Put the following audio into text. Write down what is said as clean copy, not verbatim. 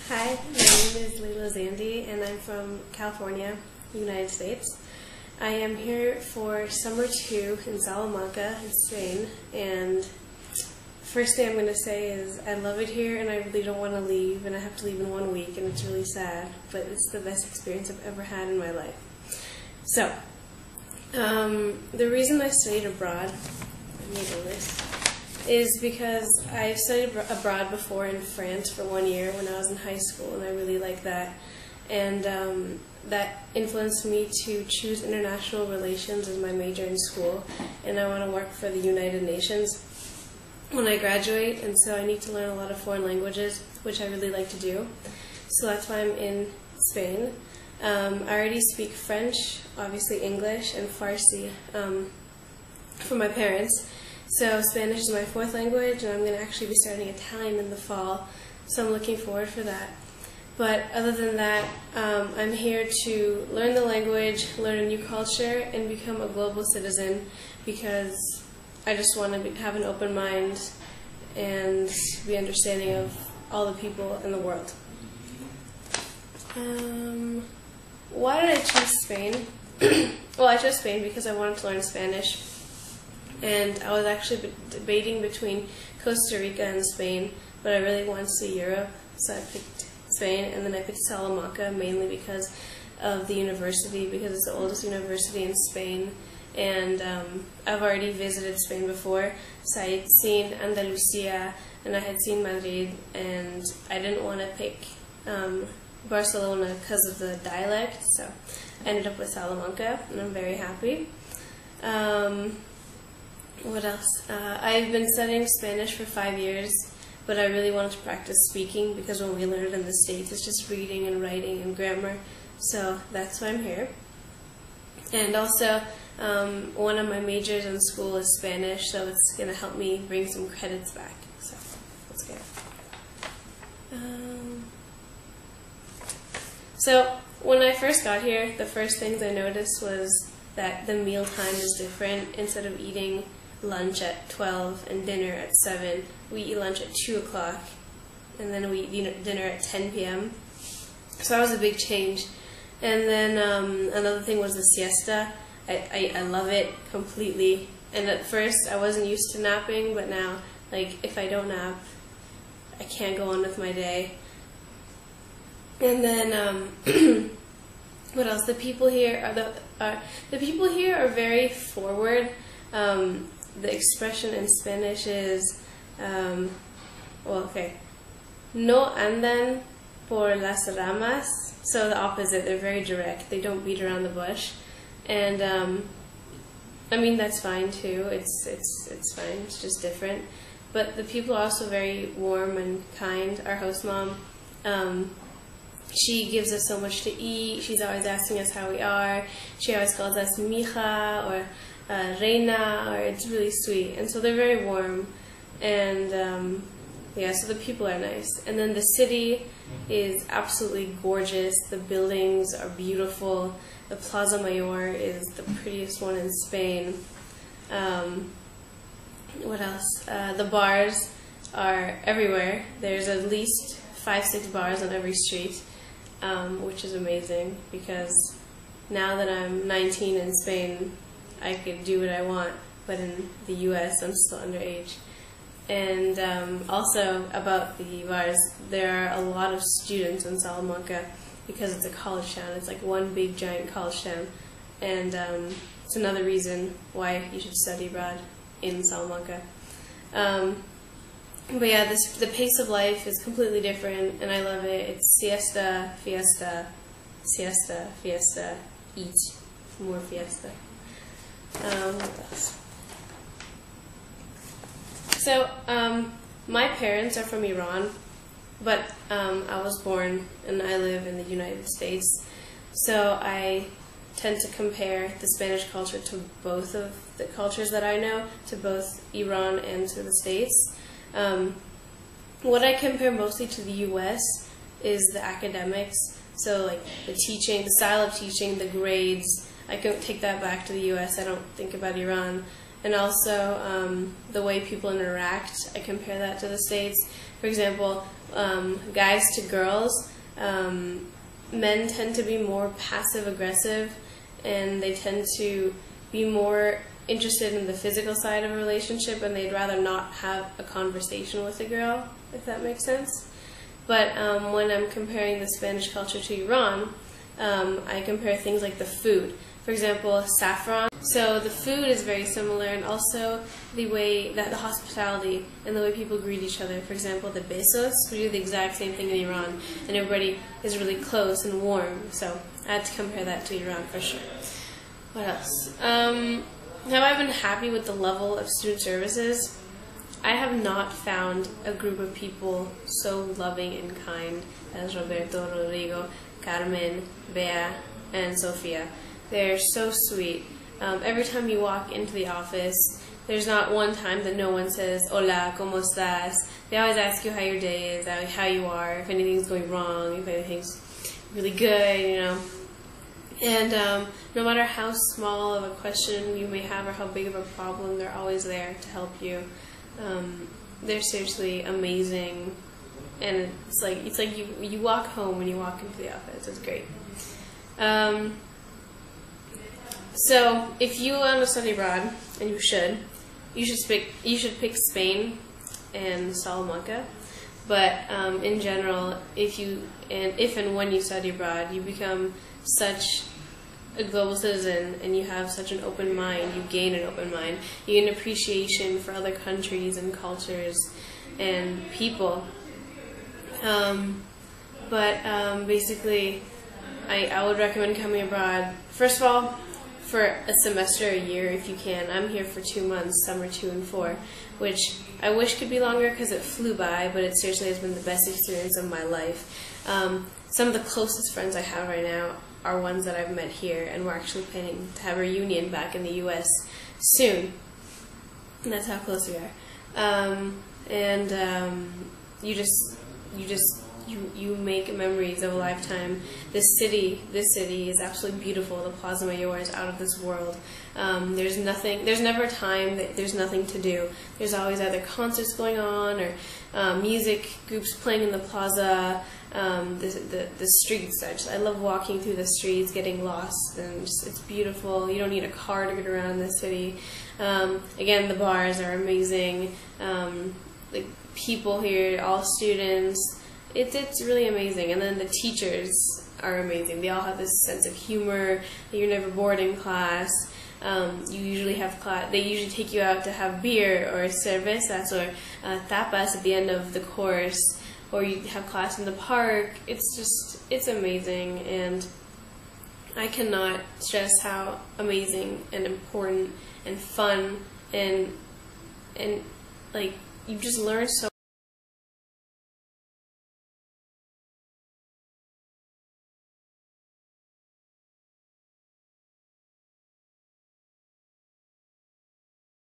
Hi, my name is Laila Zandi, and I'm from California, United States. I am here for summer 2 in Salamanca, in Spain, and first thing I'm going to say is I love it here, and I really don't want to leave, and I have to leave in 1 week, and it's really sad, but it's the best experience I've ever had in my life. So, the reason I studied abroad, let me do this, is because I've studied abroad before in France for 1 year when I was in high school, and I really liked that. And that influenced me to choose international relations as my major in school, and I want to work for the United Nations when I graduate, and so I need to learn a lot of foreign languages, which I really like to do. So that's why I'm in Spain. I already speak French, obviously English, and Farsi from my parents. So Spanish is my 4th language, and I'm going to actually be starting Italian in the fall, so I'm looking forward for that. But other than that, I'm here to learn the language, learn a new culture, and become a global citizen, because I just want to have an open mind and be understanding of all the people in the world. Why did I choose Spain? Well, I chose Spain because I wanted to learn Spanish. And I was actually debating between Costa Rica and Spain, but I really wanted to see Europe, so I picked Spain, and then I picked Salamanca mainly because of the university, because it's the oldest university in Spain, and I've already visited Spain before, so I had seen Andalusia, and I had seen Madrid, and I didn't want to pick Barcelona because of the dialect, so I ended up with Salamanca, and I'm very happy. What else? I've been studying Spanish for 5 years, but I really wanted to practice speaking because when we learn it in the States, it's just reading and writing and grammar. So that's why I'm here. And also, one of my majors in school is Spanish, so it's going to help me bring some credits back. So let's go. So when I first got here, the first things I noticed was that the meal time is different. Instead of eating lunch at 12 and dinner at 7, we eat lunch at 2 o'clock, and then we eat dinner at 10 p.m. So that was a big change. And then another thing was the siesta. I love it completely. And at first I wasn't used to napping, but now, like, if I don't nap, I can't go on with my day. And then what else? The people here are very forward. The expression in Spanish is, no andan por las ramas. So the opposite, they're very direct. They don't beat around the bush. And, I mean, that's fine too. It's fine. It's just different. But the people are also very warm and kind. Our host mom, she gives us so much to eat. She's always asking us how we are. She always calls us mija or reina, or it's really sweet. And so they're very warm. And yeah, so the people are nice. And then the city is absolutely gorgeous. The buildings are beautiful. The Plaza Mayor is the prettiest one in Spain. What else? The bars are everywhere. There's at least 5-6 bars on every street. Which is amazing, because now that I'm 19 in Spain, I could do what I want, but in the US I'm still underage. And also about the bars, there are a lot of students in Salamanca because it's a college town. It's like one big giant college town, and it's another reason why you should study abroad in Salamanca. But yeah, the pace of life is completely different, and I love it. It's siesta, fiesta, siesta, fiesta, eat, more fiesta. What else? So, my parents are from Iran, but I was born and I live in the United States. So I tend to compare the Spanish culture to both of the cultures that I know, to both Iran and to the States. What I compare mostly to the U.S. is the academics, so like the teaching, the style of teaching, the grades. I can take that back to the U.S. I don't think about Iran. and also the way people interact. I compare that to the States. For example, guys to girls, men tend to be more passive-aggressive, and they tend to be more interested in the physical side of a relationship, and they'd rather not have a conversation with a girl, if that makes sense. But when I'm comparing the Spanish culture to Iran, I compare things like the food. For example, saffron. So the food is very similar, and also the way that the hospitality and the way people greet each other. For example, the besos, we do the exact same thing in Iran, and everybody is really close and warm. So I had to compare that to Iran for sure. What else? Have I been happy with the level of student services? I have not found a group of people so loving and kind as Roberto, Rodrigo, Carmen, Bea, and Sofia. They're so sweet. Every time you walk into the office, there's not one time that no one says, "Hola, ¿cómo estás?" They always ask you how your day is, how you are, if anything's going wrong, if anything's really good, you know. And no matter how small of a question you may have or how big of a problem, they're always there to help you. They're seriously amazing, and it's like you walk home when you walk into the office. It's great. So if you want to study abroad, and you should pick Spain and Salamanca. But in general, if and when you study abroad, you become such a global citizen, and you have such an open mind. You gain an open mind. You gain appreciation for other countries and cultures and people. Basically, I would recommend coming abroad. First of all, for a semester, a year, if you can. I'm here for 2 months, summer 2 and 4, which I wish could be longer because it flew by, but it seriously has been the best experience of my life. Some of the closest friends I have right now are ones that I've met here, and we're actually planning to have a reunion back in the U.S. soon. And that's how close we are. You make memories of a lifetime. This city is absolutely beautiful. The Plaza Mayor is out of this world. There's never a time that there's nothing to do. There's always either concerts going on or music groups playing in the plaza. The streets, I love walking through the streets, getting lost, and it's beautiful. You don't need a car to get around the city. Again, the bars are amazing. The people here, all students, it's really amazing. And then the teachers are amazing. They all have this sense of humor. You're never bored in class. You usually have class. They usually take you out to have beer or cervezas or tapas at the end of the course, or you have class in the park. It's amazing, and I cannot stress how amazing and important and fun and like you just learn so